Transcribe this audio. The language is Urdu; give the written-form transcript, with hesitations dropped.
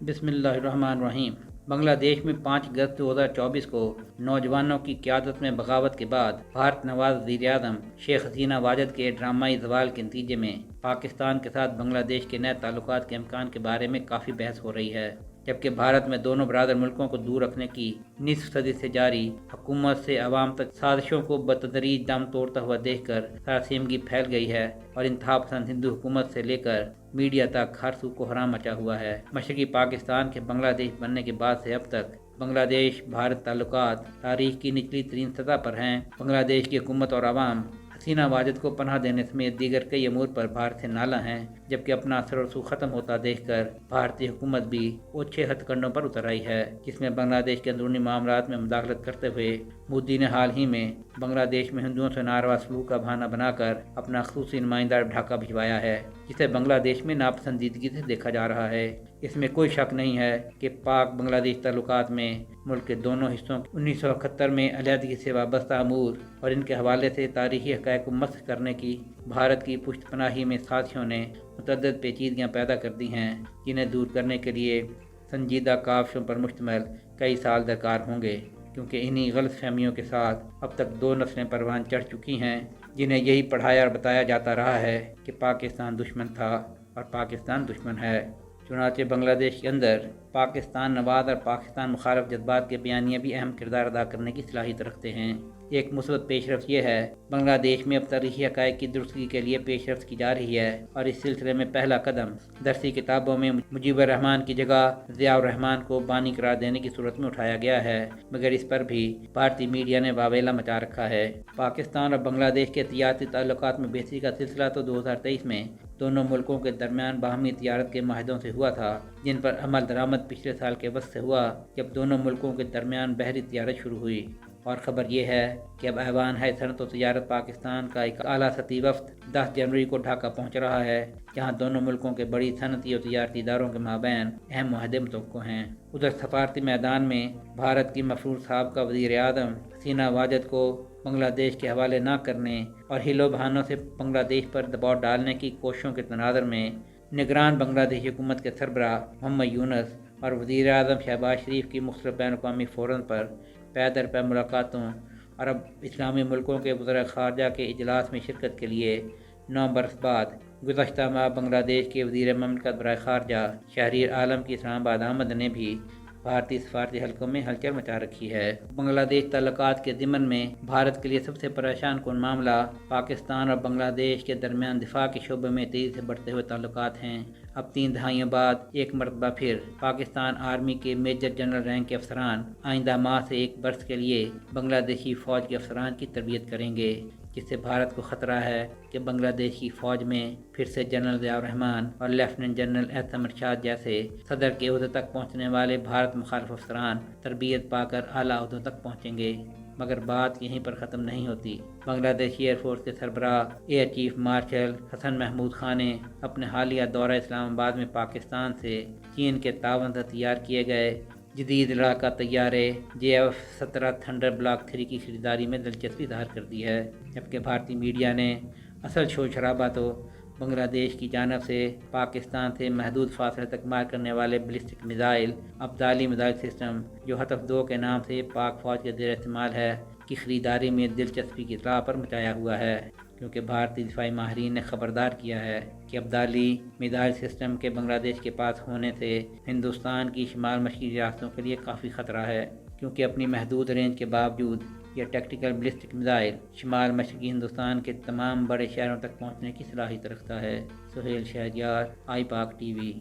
بسم اللہ الرحمن الرحیم۔ بنگلہ دیش میں 5 اگست 2024 کو نوجوانوں کی قیادت میں بغاوت کے بعد بھارت نواز وزیر اعظم شیخ حسینہ واجد کے ڈرامائی زوال کے نتیجے میں پاکستان کے ساتھ بنگلہ دیش کے نئے تعلقات کے امکان کے بارے میں کافی بحث ہو رہی ہے، جبکہ بھارت میں دونوں برادر ملکوں کو دور رکھنے کی نصف صدی سے جاری حکومت سے عوام تک سازشوں کو بتدریج دم توڑتا ہوا دیکھ کر سراسیمگی پھیل گئی ہے اور انتہا پسند ہندو حکومت سے لے کر میڈیا تک ہر سو کو حرام مچا ہوا ہے۔ مشرقی پاکستان کے بنگلہ دیش بننے کے بعد سے اب تک بنگلہ دیش بھارت تعلقات تاریخ کی نچلی ترین سطح پر ہیں۔ بنگلہ دیش کی حکومت اور عوام حسینہ واجد کو پناہ دینے سمیت دیگر کئی امور پر بھارت سے نالاں ہیں، جبکہ اپنا اثر و رسوخ ختم ہوتا دیکھ کر بھارتی حکومت بھی اوچھے ہتھ کنڈوں پر اتر آئی ہے، جس میں بنگلہ دیش کے اندرونی معاملات میں مداخلت کرتے ہوئے مودی نے حال ہی میں بنگلہ دیش میں ہندوؤں سے ناروا سلوک کا بہانہ بنا کر اپنا خصوصی نمائندہ ڈھاکہ بھجوایا ہے، جسے بنگلہ دیش میں ناپسندیدگی سے دیکھا جا رہا ہے۔ اس میں کوئی شک نہیں ہے کہ پاک بنگلہ دیش تعلقات میں ملک کے دونوں حصوں 1971 میں علیحدگی سے وابستہ امور اور ان کے حوالے سے تاریخی حقائق کو مسخ کرنے کی بھارت کی پشت پناہی میں سازشوں نے متعدد پیچیدگیاں پیدا کر دی ہیں، جنہیں دور کرنے کے لیے سنجیدہ کاوشوں پر مشتمل کئی سال درکار ہوں گے، کیونکہ انہی غلط فہمیوں کے ساتھ اب تک 2 نسلیں پروان چڑھ چکی ہیں، جنہیں یہی پڑھایا اور بتایا جاتا رہا ہے کہ پاکستان دشمن تھا اور پاکستان دشمن ہے۔ چنانچہ بنگلہ دیش کے اندر پاکستان نواز اور پاکستان مخالف جذبات کے بیانیے بھی اہم کردار ادا کرنے کی صلاحیت رکھتے ہیں۔ ایک مثبت پیش رفت یہ ہے بنگلہ دیش میں اب تاریخی حقائق کی درستگی کے لیے پیش رفت کی جا رہی ہے، اور اس سلسلے میں پہلا قدم درسی کتابوں میں مجیب الرحمان کی جگہ ضیاء الرحمان کو بانی قرار دینے کی صورت میں اٹھایا گیا ہے، مگر اس پر بھی بھارتی میڈیا نے واویلا مچا رکھا ہے۔ پاکستان اور بنگلہ دیش کے تجارتی تعلقات میں بہتری کا سلسلہ تو 2023 میں دونوں ملکوں کے درمیان باہمی تجارت کے معاہدوں سے ہوا تھا، جن پر عمل درآمد پچھلے سال کے وسط سے ہوا جب دونوں ملکوں کے درمیان بحری تجارت شروع ہوئی۔ اور خبر یہ ہے کہ اب ایوان ہے صنعت و تجارت پاکستان کا ایک اعلیٰ سطحی وفد 10 جنوری کو ڈھاکہ پہنچ رہا ہے، جہاں دونوں ملکوں کے بڑی صنعتی اور تجارتی اداروں کے مابین اہم معاہدے متوقع ہیں۔ ادھر سفارتی میدان میں بھارت کی مفرور صاحب کا وزیر اعظم حسینہ واجد کو بنگلہ دیش کے حوالے نہ کرنے اور ہیلو بہانوں سے بنگلہ دیش پر دباؤ ڈالنے کی کوششوں کے تناظر میں نگران بنگلہ دیشی حکومت کے سربراہ محمد یونس اور وزیر اعظم شہباز شریف کی مختلف بین الاقوامی فورم پر پے در پے ملاقاتوں عرب اسلامی ملکوں کے وزراء خارجہ کے اجلاس میں شرکت کے لیے 9 برس بعد گزشتہ ماہ بنگلہ دیش کے وزیر مملکت برائے خارجہ شہریار عالم کی اسلام آباد آمد نے بھی بھارتی سفارتی حلقوں میں ہلچل مچا رکھی ہے۔ بنگلہ دیش تعلقات کے ضمن میں بھارت کے لیے سب سے پریشان کن معاملہ پاکستان اور بنگلہ دیش کے درمیان دفاع کے شعبے میں تیزی سے بڑھتے ہوئے تعلقات ہیں۔ اب 3 دہائیوں بعد ایک مرتبہ پھر پاکستان آرمی کے میجر جنرل رینک کے افسران آئندہ ماہ سے 1 برس کے لیے بنگلہ دیشی فوج کے افسران کی تربیت کریں گے، جس سے بھارت کو خطرہ ہے کہ بنگلہ دیش کی فوج میں پھر سے جنرل ضیاء الرحمان اور لیفٹیننٹ جنرل احسن ارشاد جیسے صدر کے عہدے تک پہنچنے والے بھارت مخالف افسران تربیت پا کر اعلیٰ عہدوں تک پہنچیں گے۔ مگر بات یہیں پر ختم نہیں ہوتی۔ بنگلہ دیشی ایئر فورس کے سربراہ ایئر چیف مارشل حسن محمود خان نے اپنے حالیہ دورہ اسلام آباد میں پاکستان سے چین کے تعاون سے تیار کیے گئے جدید لڑاکا طیارے JF-17 تھنڈر بلاک 3 کی خریداری میں دلچسپی ظاہر کر دی ہے، جبکہ بھارتی میڈیا نے اصل شور شرابہ تو بنگلہ دیش کی جانب سے پاکستان سے محدود فاصلے تک مار کرنے والے ballistic missile Abdali missile system جو ہدف 2 کے نام سے پاک فوج کے زیر استعمال ہے کی خریداری میں دلچسپی کی اطلاع پر مچایا ہوا ہے، کیونکہ بھارتی دفاعی ماہرین نے خبردار کیا ہے کہ ابدالی میزائل سسٹم کے بنگلہ دیش کے پاس ہونے سے ہندوستان کی شمال مشرقی ریاستوں کے لیے کافی خطرہ ہے، کیونکہ اپنی محدود رینج کے باوجود یہ ٹیکٹیکل بیلسٹک میزائل شمال مشرقی ہندوستان کے تمام بڑے شہروں تک پہنچنے کی صلاحیت رکھتا ہے۔ سہیل شہریار، آئی پاک ٹی وی۔